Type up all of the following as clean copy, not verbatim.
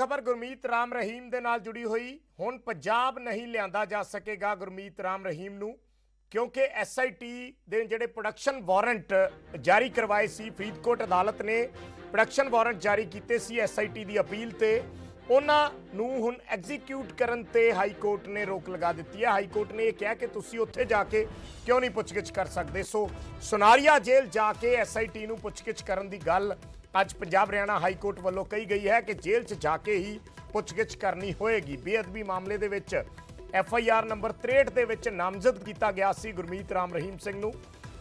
खबर गुरमीत राम रहीम दे नाल जुड़ी हुई। हुण पंजाब नहीं लियांदा जा सकेगा गुरमीत राम रहीम नूं, क्योंकि SIT दे जिहड़े प्रोडक्शन वारंट जारी करवाए सी, फरीदकोट अदालत ने प्रोडक्शन वारंट जारी कीते सी SIT दी अपील ते उन्हां नूं हुण एग्जीक्यूट करन ते हाई कोर्ट ने रोक लगा दी है। हाई कोर्ट ने यह कहा कि तुसीं उत्थे जाके क्यों नहीं पुछगिछ कर सकते। सो सुनारिया जेल जाके SIT नूं पुछगिछ करन दी गल अज पंजाब हरियाणा हाई कोर्ट वालों कही गई है कि जेल च जाके ही पुछगिछ करनी होएगी। बेअदबी मामले दे विच FIR नंबर 63 दे विच नामजद किया गया सी गुरमीत राम रहीम सिंह नूं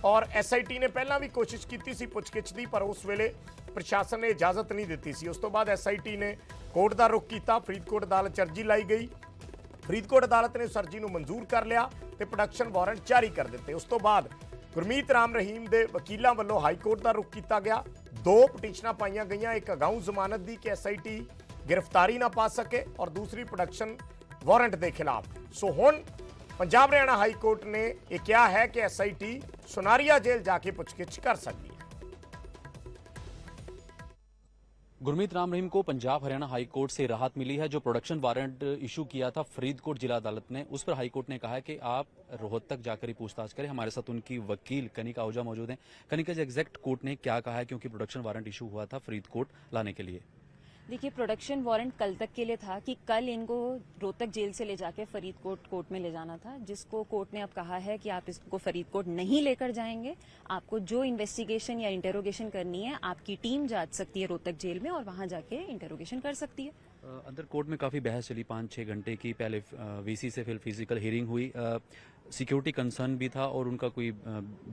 और SIT ने पहला भी कोशिश की सी पुछगिछ की, पर उस वेले प्रशासन ने इजाजत नहीं दी सी। उस तो बाद SIT ने कोर्ट का रुख किया। फरीदकोट अदालत च अर्जी लाई गई। फरीदकोट अदालत ने उस अर्जी नूं मंजूर कर लिया तो प्रोडक्शन वारंट जारी कर दिते। उस तो बाद गुरमीत राम रहीम के वकीलों वालों हाई कोर्ट का रुख किया गया। दो पटिशनां पाईयां गईयां, एक अगाऊ जमानत की कि SIT गिरफ्तारी ना पा सके और दूसरी प्रोडक्शन वारंट के खिलाफ। सो हुण पंजाब हरियाणा हाई कोर्ट ने यह कहा है कि SIT सुनारिया जेल जाके पुछगिछ कर सकती है। गुरमीत राम रहीम को पंजाब हरियाणा हाई कोर्ट से राहत मिली है। जो प्रोडक्शन वारंट इशू किया था फरीदकोट जिला अदालत ने, उस पर हाई कोर्ट ने कहा है कि आप रोहतक जाकर ही पूछताछ करें। हमारे साथ उनकी वकील कनिका आहूजा मौजूद हैं। कनिका जी, एग्जैक्ट कोर्ट ने क्या कहा है, क्योंकि प्रोडक्शन वारंट इशू हुआ था फरीदकोट लाने के लिए? देखिए, प्रोडक्शन वारंट कल तक के लिए था कि कल इनको रोहतक जेल से ले जाके फरीदकोट कोर्ट में ले जाना था, जिसको कोर्ट ने अब कहा है कि आप इसको फरीदकोट नहीं लेकर जाएंगे। आपको जो इन्वेस्टिगेशन या इंटेरोगेशन करनी है, आपकी टीम जा सकती है रोहतक जेल में और वहां जाके इंटेरोगेशन कर सकती है। अंदर कोर्ट में काफी बहस चली 5-6 घंटे की। पहले VC से फिर फिजिकल हियरिंग हुई। सिक्योरिटी कंसर्न भी था और उनका कोई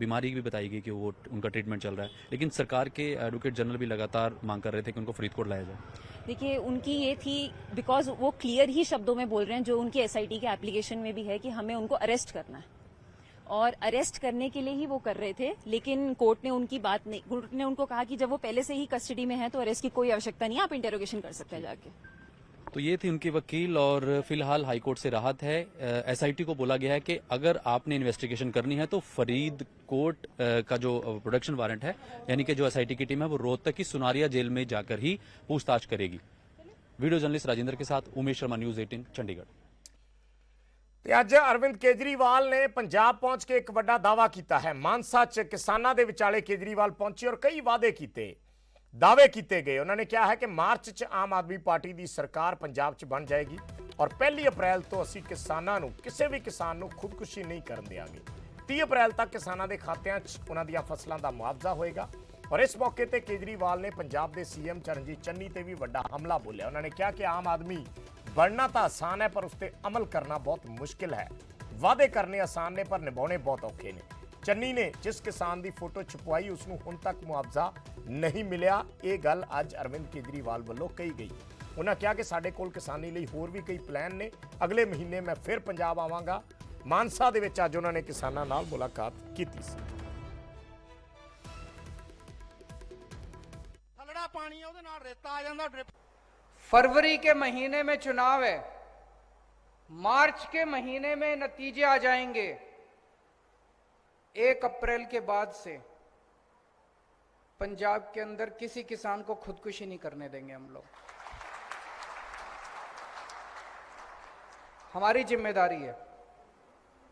बीमारी भी बताई गई कि वो उनका ट्रीटमेंट चल रहा है, लेकिन सरकार के एडवोकेट जनरल भी लगातार मांग कर रहे थे कि उनको फरीदकोट लाया जाए। देखिए, उनकी ये थी, बिकॉज वो क्लियर ही शब्दों में बोल रहे हैं, जो उनकी SIT के एप्लीकेशन में भी है, कि हमें उनको अरेस्ट करना है और अरेस्ट करने के लिए ही वो कर रहे थे। लेकिन कोर्ट ने उनकी बात नहीं, कोर्ट ने उनको कहा कि जब वो पहले से ही कस्टडी में है तो अरेस्ट की कोई आवश्यकता नहीं है, आप इंटेरोगेशन कर सकते हैं जाके। तो ये थी उनकी वकील और फिलहाल हाईकोर्ट से राहत है। SIT को बोला गया है कि अगर आपने इन्वेस्टिगेशन करनी है तो फरीदकोट का जो प्रोडक्शन वारंट है, यानी कि जो SIT की टीम है, वो रोहतक की सुनारिया जेल में जाकर ही पूछताछ करेगी। वीडियो जर्नलिस्ट राजेंद्र के साथ उमेश शर्मा, न्यूज़ 18 चंडीगढ़। अज अरविंद केजरीवाल ने पंजाब पहुंच के एक बड़ा दावा किया है। मानसा च किसानों के विचाले केजरीवाल पहुंचे और कई वादे किए, दावे किए गए। उन्होंने कहा है कि मार्च च आम आदमी पार्टी की सरकार पंजाब च बन जाएगी और 1 अप्रैल तो असी किसानों नूं, किसी भी किसान नूं खुदकुशी नहीं करन देंगे। 30 अप्रैल तक किसानों के खात्यां च उन्हां दीआं फसलों का मुआवजा होएगा। और इस मौके पर केजरीवाल ने पंजाब के CM चरणजीत चन्नी ते भी वड्डा हमला बोलिया। उन्होंने कहा कि आम आदमी बनना तो आसान है, पर उस पर अमल करना बहुत मुश्किल है। वादे करने आसान ने, पर निभाने बहुत औखे ने। चन्नी ने जिस किसान की फोटो छपवाई उसनूं हुण तक मुआवजा नहीं मिलिया। ये गल अज अरविंद केजरीवाल वालों कही गई। उन्होंने कहा कि साडे कोल किसानी लई होर भी कई प्लान ने। अगले महीने मैं फिर पंजाब आवांगा। मानसा दे विच अज उन्होंने किसानां नाल मुलाकात की सी। फरवरी के महीने में चुनाव है, मार्च के महीने में नतीजे आ जाएंगे। 1 अप्रैल के बाद से पंजाब के अंदर किसी किसान को खुदकुशी नहीं करने देंगे हम लोग। हमारी जिम्मेदारी है,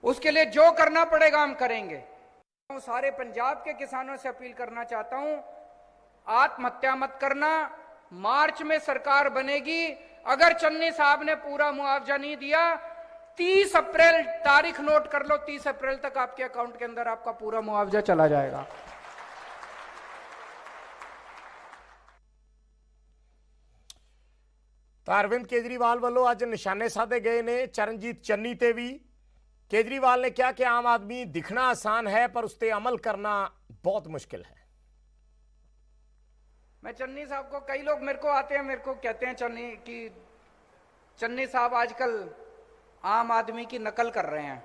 उसके लिए जो करना पड़ेगा हम करेंगे। सारे पंजाब के किसानों से अपील करना चाहता हूं, आत्महत्या मत करना। मार्च में सरकार बनेगी। अगर चन्नी साहब ने पूरा मुआवजा नहीं दिया, 30 अप्रैल तारीख नोट कर लो, 30 अप्रैल तक आपके अकाउंट के अंदर आपका पूरा मुआवजा चला जाएगा। तो अरविंद केजरीवाल वालों अज निशाने साधे गए ने चरणजीत चन्नी ते भी। केजरीवाल ने कहा कि आम आदमी दिखना आसान है, पर उस पर अमल करना बहुत मुश्किल है। मैं चन्नी साहब को, कई लोग मेरे को आते हैं, मेरे को कहते हैं चन्नी साहब आजकल आम आदमी की नकल कर रहे हैं।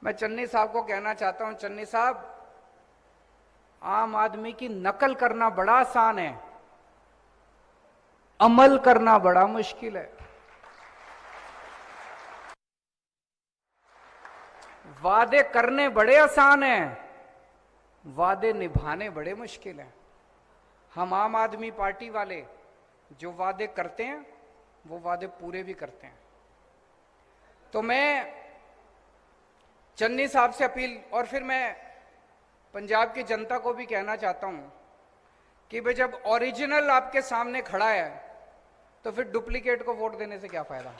मैं चन्नी साहब को कहना चाहता हूं, चन्नी साहब, आम आदमी की नकल करना बड़ा आसान है, अमल करना बड़ा मुश्किल है। वादे करने बड़े आसान हैं, वादे निभाने बड़े मुश्किल हैं। हम आम आदमी पार्टी वाले जो वादे करते हैं वो वादे पूरे भी करते हैं। तो मैं चन्नी साहब से अपील, और फिर मैं पंजाब की जनता को भी कहना चाहता हूं कि भाई जब ओरिजिनल आपके सामने खड़ा है तो फिर डुप्लीकेट को वोट देने से क्या फायदा।